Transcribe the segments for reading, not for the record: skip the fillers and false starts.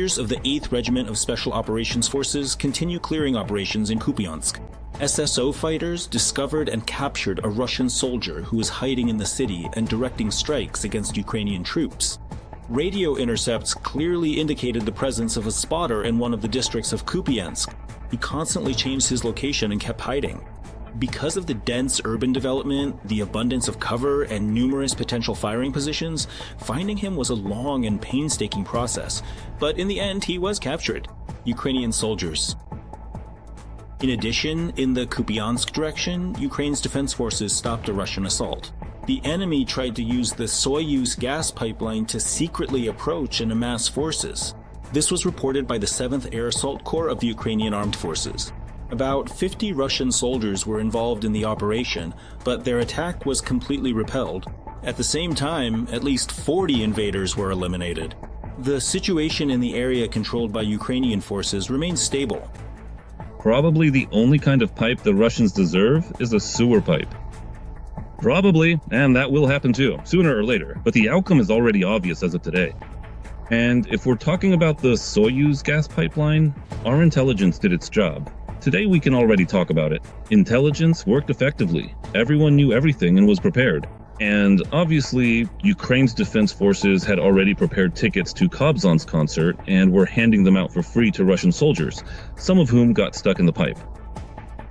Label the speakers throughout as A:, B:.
A: soldiers of the 8th Regiment of Special Operations Forces continue clearing operations in Kupiansk. SSO fighters discovered and captured a Russian soldier who was hiding in the city and directing strikes against Ukrainian troops. Radio intercepts clearly indicated the presence of a spotter in one of the districts of Kupiansk. He constantly changed his location and kept hiding. Because of the dense urban development, the abundance of cover, and numerous potential firing positions, finding him was a long and painstaking process, but in the end he was captured. Ukrainian soldiers. In addition, in the Kupiansk direction, Ukraine's defense forces stopped a Russian assault. The enemy tried to use the Soyuz gas pipeline to secretly approach and amass forces. This was reported by the 7th Air Assault Corps of the Ukrainian Armed Forces. About 50 Russian soldiers were involved in the operation, but their attack was completely repelled. At the same time, at least 40 invaders were eliminated. The situation in the area controlled by Ukrainian forces remains stable.
B: Probably the only kind of pipe the Russians deserve is a sewer pipe. Probably, and that will happen too, sooner or later, but the outcome is already obvious as of today. And if we're talking about the Soyuz gas pipeline, our intelligence did its job. Today we can already talk about it. Intelligence worked effectively. Everyone knew everything and was prepared. And obviously, Ukraine's defense forces had already prepared tickets to Kobzon's concert and were handing them out for free to Russian soldiers, some of whom got stuck in the pipe.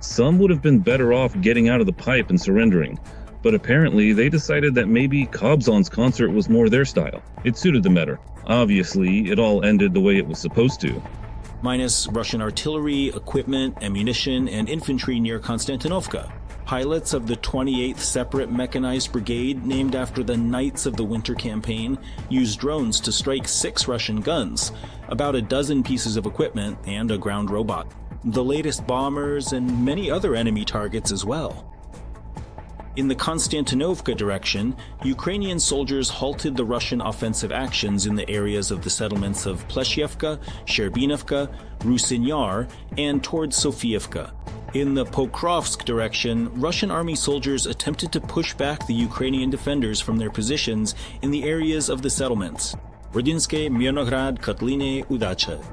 B: Some would have been better off getting out of the pipe and surrendering, but apparently they decided that maybe Kobzon's concert was more their style. It suited them better. Obviously, it all ended the way it was supposed to.
A: Minus Russian artillery, equipment, ammunition, and infantry near Konstantinovka. Pilots of the 28th Separate Mechanized Brigade, named after the Knights of the Winter Campaign, used drones to strike 6 Russian guns, about a dozen pieces of equipment, and a ground robot. The latest bombers and many other enemy targets as well. In the Konstantinovka direction, Ukrainian soldiers halted the Russian offensive actions in the areas of the settlements of Pleshchevka, Sherbinovka, Rusin Yar, and towards Sofievka. In the Pokrovsk direction, Russian army soldiers attempted to push back the Ukrainian defenders from their positions in the areas of the settlements Rodinske, Mirnograd, Kotline, Udacha,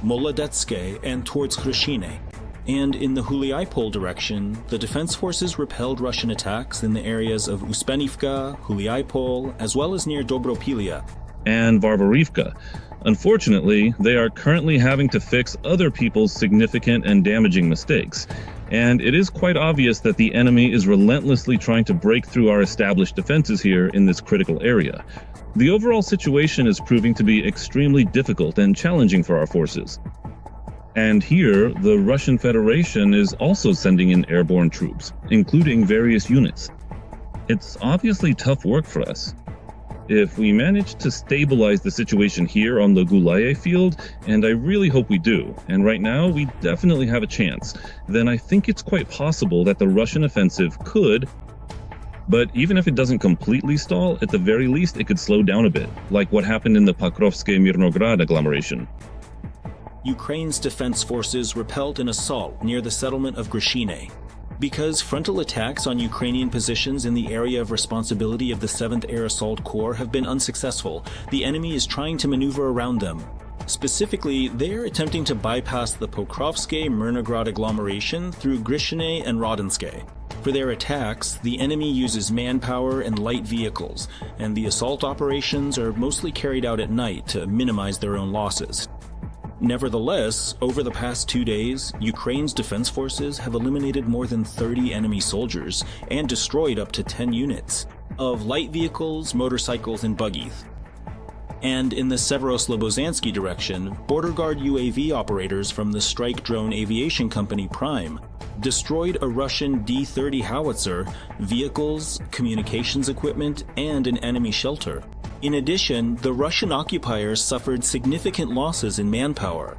A: Molodetske, and towards Khrushchine. And in the Huliaipole direction, the defense forces repelled Russian attacks in the areas of Uspenivka, Huliaipole, as well as near Dobropilia
B: and Varvarivka. Unfortunately, they are currently having to fix other people's significant and damaging mistakes, and it is quite obvious that the enemy is relentlessly trying to break through our established defenses here in this critical area. The overall situation is proving to be extremely difficult and challenging for our forces. And here, the Russian Federation is also sending in airborne troops, including various units. It's obviously tough work for us. If we manage to stabilize the situation here on the Gulaye field, and I really hope we do, and right now we definitely have a chance, then I think it's quite possible that the Russian offensive could, but even if it doesn't completely stall, at the very least it could slow down a bit, like what happened in the Pokrovske-Mirnograd agglomeration.
A: Ukraine's defense forces repelled an assault near the settlement of Grishine. Because frontal attacks on Ukrainian positions in the area of responsibility of the 7th Air Assault Corps have been unsuccessful, the enemy is trying to maneuver around them. Specifically, they are attempting to bypass the Pokrovske-Mirnograd agglomeration through Grishine and Rodinske. For their attacks, the enemy uses manpower and light vehicles, and the assault operations are mostly carried out at night to minimize their own losses. Nevertheless, over the past 2 days, Ukraine's defense forces have eliminated more than 30 enemy soldiers and destroyed up to 10 units of light vehicles, motorcycles, and buggies. And in the Severoslobozhansky direction, border guard UAV operators from the strike drone aviation company Prime destroyed a Russian D-30 howitzer, vehicles, communications equipment, and an enemy shelter. In addition, the Russian occupiers suffered significant losses in manpower.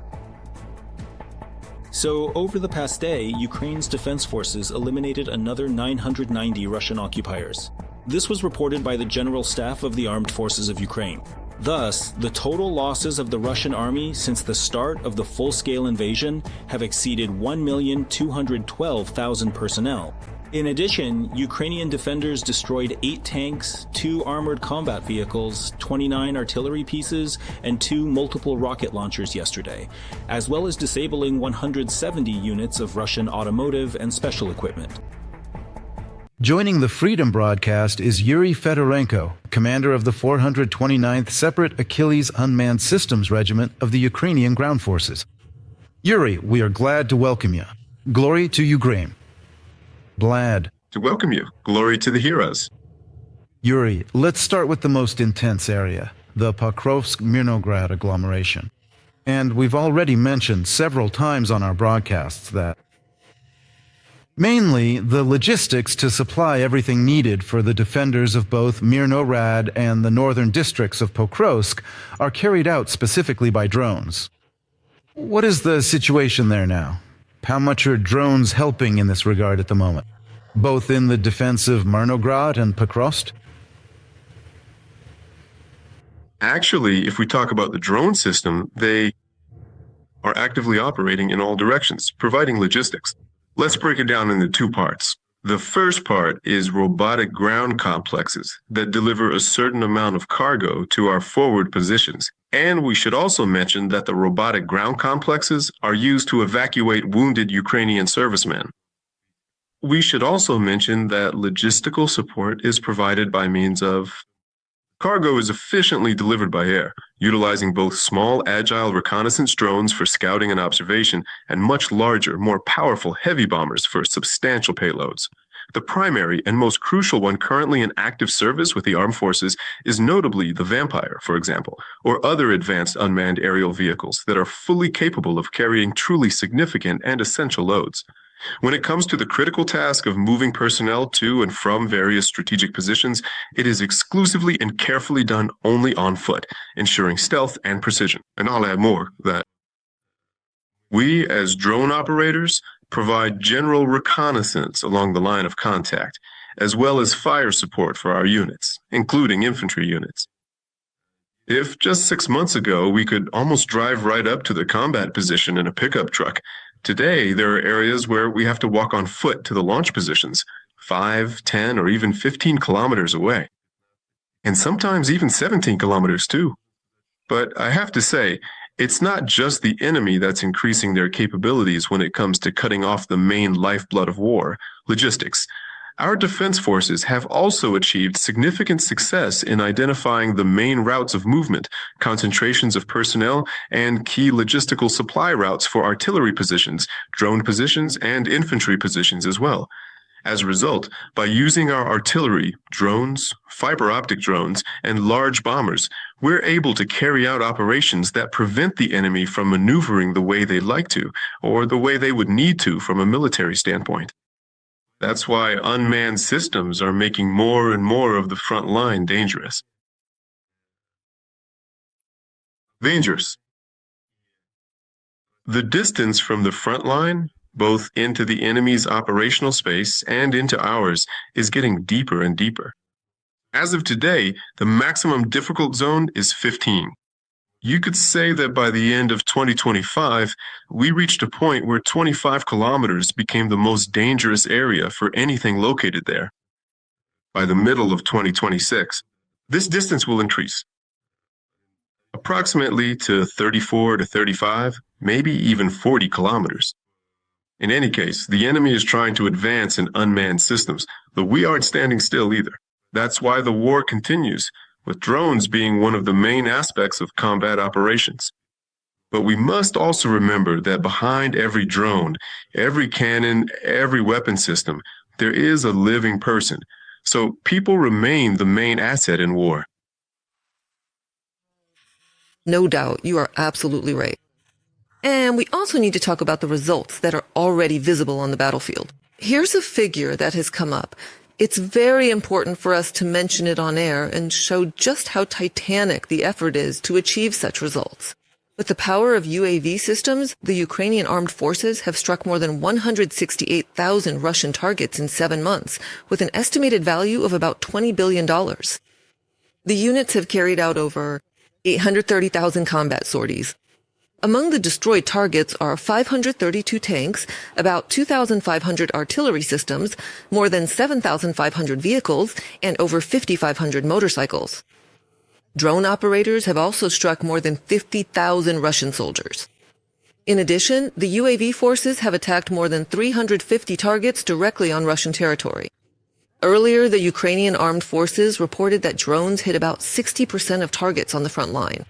A: So, over the past day, Ukraine's defense forces eliminated another 990 Russian occupiers. This was reported by the General Staff of the Armed Forces of Ukraine. Thus, the total losses of the Russian army since the start of the full-scale invasion have exceeded 1,212,000 personnel. In addition, Ukrainian defenders destroyed 8 tanks, 2 armored combat vehicles, 29 artillery pieces, and 2 multiple rocket launchers yesterday, as well as disabling 170 units of Russian automotive and special equipment.
C: Joining the Freedom broadcast is Yuriy Fedorenko, commander of the 429th Separate Achilles Unmanned Systems Regiment of the Ukrainian Ground Forces. Yuriy, we are glad to welcome you. Glory to Ukraine. Glad
D: to welcome you. Glory to the heroes.
C: Yuriy, let's start with the most intense area, the Pokrovsk-Mirnograd agglomeration. And we've already mentioned several times on our broadcasts that mainly the logistics to supply everything needed for the defenders of both Mirnograd and the northern districts of Pokrovsk are carried out specifically by drones. What is the situation there now? How much are drones helping in this regard at the moment, both in the defense of Mirnograd and Pokrovsk?
D: Actually, if we talk about the drone system, they are actively operating in all directions, providing logistics. Let's break it down into 2 parts. The first part is robotic ground complexes that deliver a certain amount of cargo to our forward positions. And we should also mention that the robotic ground complexes are used to evacuate wounded Ukrainian servicemen. We should also mention that logistical support is provided by means of cargo is efficiently delivered by air, utilizing both small, agile reconnaissance drones for scouting and observation, and much larger, more powerful heavy bombers for substantial payloads. The primary and most crucial one currently in active service with the armed forces is notably the Vampire, for example, or other advanced unmanned aerial vehicles that are fully capable of carrying truly significant and essential loads. When it comes to the critical task of moving personnel to and from various strategic positions, it is exclusively and carefully done only on foot, ensuring stealth and precision. And I'll add more, that we, as drone operators, provide general reconnaissance along the line of contact, as well as fire support for our units, including infantry units. If just 6 months ago we could almost drive right up to the combat position in a pickup truck, today there are areas where we have to walk on foot to the launch positions, 5, 10, or even 15 kilometers away. And sometimes even 17 kilometers too. But I have to say, it's not just the enemy that's increasing their capabilities when it comes to cutting off the main lifeblood of war, logistics. Our defense forces have also achieved significant success in identifying the main routes of movement, concentrations of personnel, and key logistical supply routes for artillery positions, drone positions, and infantry positions as well. As a result, by using our artillery, drones, fiber optic drones, and large bombers, we're able to carry out operations that prevent the enemy from maneuvering the way they'd like to, or the way they would need to from a military standpoint. That's why unmanned systems are making more and more of the front line dangerous. Dangerous. The distance from the front line, both into the enemy's operational space and into ours, is getting deeper and deeper. As of today, the maximum difficult zone is 15. You could say that by the end of 2025, we reached a point where 25 kilometers became the most dangerous area for anything located there. By the middle of 2026, this distance will increase, approximately to 34 to 35, maybe even 40 kilometers. In any case, the enemy is trying to advance in unmanned systems, but we aren't standing still either. That's why the war continues, with drones being one of the main aspects of combat operations. But we must also remember that behind every drone, every cannon, every weapon system, there is a living person. So people remain the main asset in war.
E: No doubt, you are absolutely right. And we also need to talk about the results that are already visible on the battlefield. Here's a figure that has come up. It's very important for us to mention it on air and show just how titanic the effort is to achieve such results. With the power of UAV systems, the Ukrainian armed forces have struck more than 168,000 Russian targets in 7 months, with an estimated value of about $20 billion. The units have carried out over 830,000 combat sorties, Among the destroyed targets are 532 tanks, about 2,500 artillery systems, more than 7,500 vehicles, and over 5,500 motorcycles. Drone operators have also struck more than 50,000 Russian soldiers. In addition, the UAV forces have attacked more than 350 targets directly on Russian territory. Earlier, the Ukrainian armed forces reported that drones hit about 60% of targets on the front line.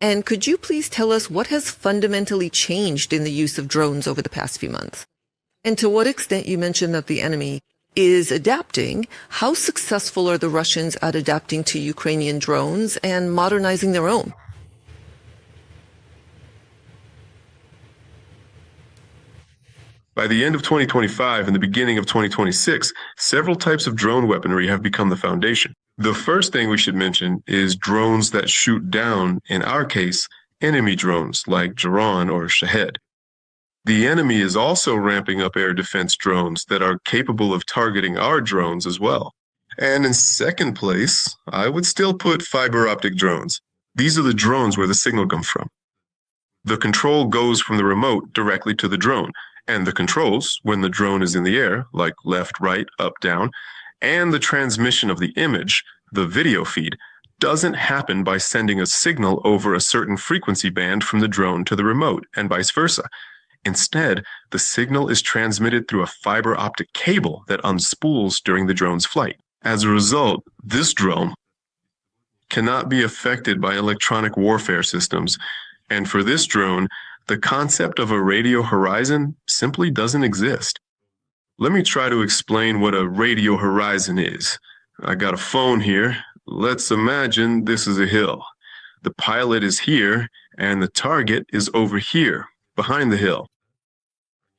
E: And could you please tell us what has fundamentally changed in the use of drones over the past few months? And to what extent you mentioned that the enemy is adapting, how successful are the Russians at adapting to Ukrainian drones and modernizing their own?
D: By the end of 2025 and the beginning of 2026, several types of drone weaponry have become the foundation. The first thing we should mention is drones that shoot down, in our case, enemy drones like Jaran or Shahed. The enemy is also ramping up air defense drones that are capable of targeting our drones as well. And in second place, I would still put fiber optic drones. These are the drones where the signal comes from. The control goes from the remote directly to the drone, and the controls, when the drone is in the air, like left, right, up, down, and the transmission of the image, the video feed, doesn't happen by sending a signal over a certain frequency band from the drone to the remote, and vice versa. Instead, the signal is transmitted through a fiber optic cable that unspools during the drone's flight. As a result, this drone cannot be affected by electronic warfare systems, and for this drone, the concept of a radio horizon simply doesn't exist. Let me try to explain what a radio horizon is. I got a phone here. Let's imagine this is a hill. The pilot is here, and the target is over here, behind the hill.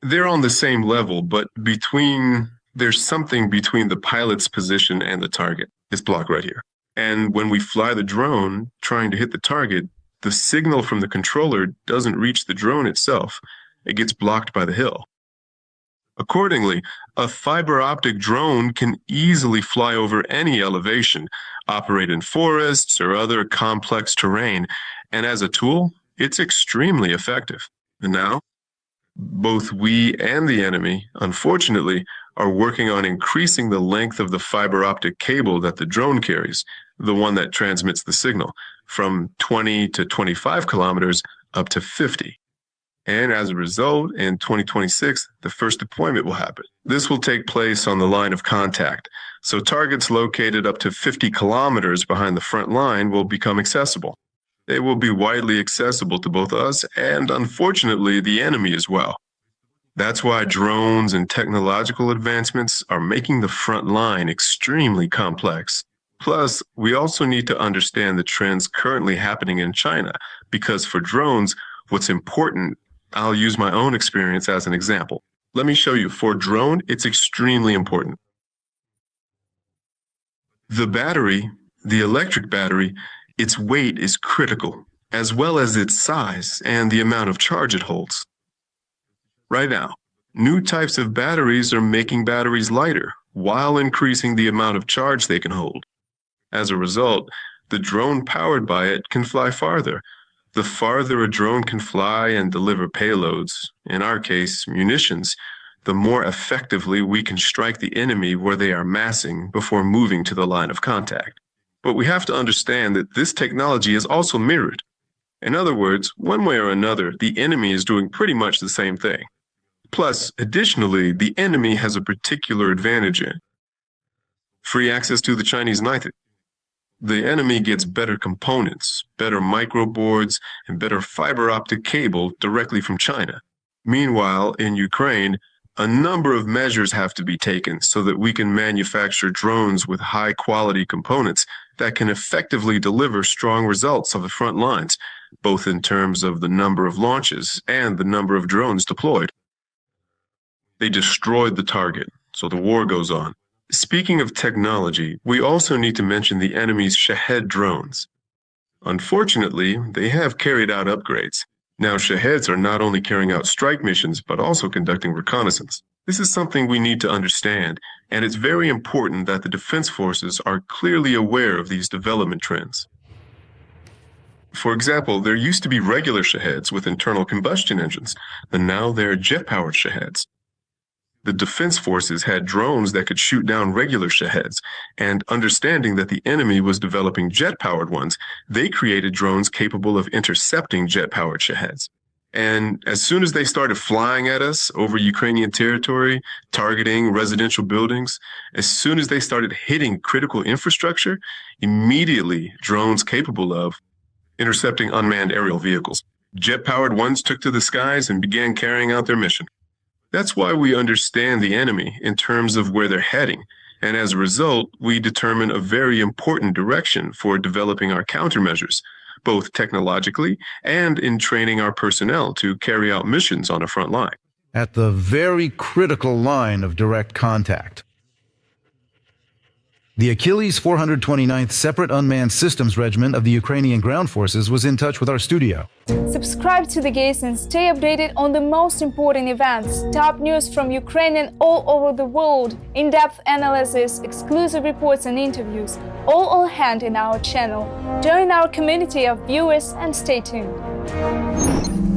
D: They're on the same level, but there's something between the pilot's position and the target. This block right here. And when we fly the drone, trying to hit the target, the signal from the controller doesn't reach the drone itself. It gets blocked by the hill. Accordingly, a fiber optic drone can easily fly over any elevation, operate in forests or other complex terrain, and as a tool, it's extremely effective. And now, both we and the enemy, unfortunately, are working on increasing the length of the fiber optic cable that the drone carries, the one that transmits the signal, from 20 to 25 kilometers up to 50. And as a result, in 2026, the first deployment will happen. This will take place on the line of contact. So targets located up to 50 kilometers behind the front line will become accessible. They will be widely accessible to both us and, unfortunately, the enemy as well. That's why drones and technological advancements are making the front line extremely complex. Plus, we also need to understand the trends currently happening in China, because for drones, what's important, I'll use my own experience as an example. Let me show you. For drone, it's extremely important. The battery, the electric battery, its weight is critical, as well as its size and the amount of charge it holds. Right now, new types of batteries are making batteries lighter while increasing the amount of charge they can hold. As a result, the drone powered by it can fly farther. The farther a drone can fly and deliver payloads, in our case, munitions, the more effectively we can strike the enemy where they are massing before moving to the line of contact. But we have to understand that this technology is also mirrored. In other words, one way or another, the enemy is doing pretty much the same thing. Plus, additionally, the enemy has a particular advantage in free access to the Chinese Nitrate. The enemy gets better components, better microboards, and better fiber optic cable directly from China. Meanwhile, in Ukraine, a number of measures have to be taken so that we can manufacture drones with high-quality components that can effectively deliver strong results on the front lines, both in terms of the number of launches and the number of drones deployed. They destroyed the target, so the war goes on. Speaking of technology, we also need to mention the enemy's Shahed drones. Unfortunately, they have carried out upgrades. Now, Shaheds are not only carrying out strike missions, but also conducting reconnaissance. This is something we need to understand, and it's very important that the defense forces are clearly aware of these development trends. For example, there used to be regular Shaheds with internal combustion engines, and now they're jet-powered Shaheds. The defense forces had drones that could shoot down regular Shaheds, and understanding that the enemy was developing jet-powered ones, they created drones capable of intercepting jet-powered Shaheds. And as soon as they started flying at us over Ukrainian territory, targeting residential buildings, as soon as they started hitting critical infrastructure, immediately drones capable of intercepting unmanned aerial vehicles. Jet-powered ones took to the skies and began carrying out their mission. That's why we understand the enemy in terms of where they're heading, and as a result, we determine a very important direction for developing our countermeasures, both technologically and in training our personnel to carry out missions on a front line.
C: At the very critical line of direct contact. The Achilles 429th Separate Unmanned Systems Regiment of the Ukrainian Ground Forces was in touch with our studio.
F: Subscribe to The Gaze and stay updated on the most important events, top news from Ukrainian all over the world, in-depth analysis, exclusive reports and interviews, all on hand in our channel. Join our community of viewers and stay tuned.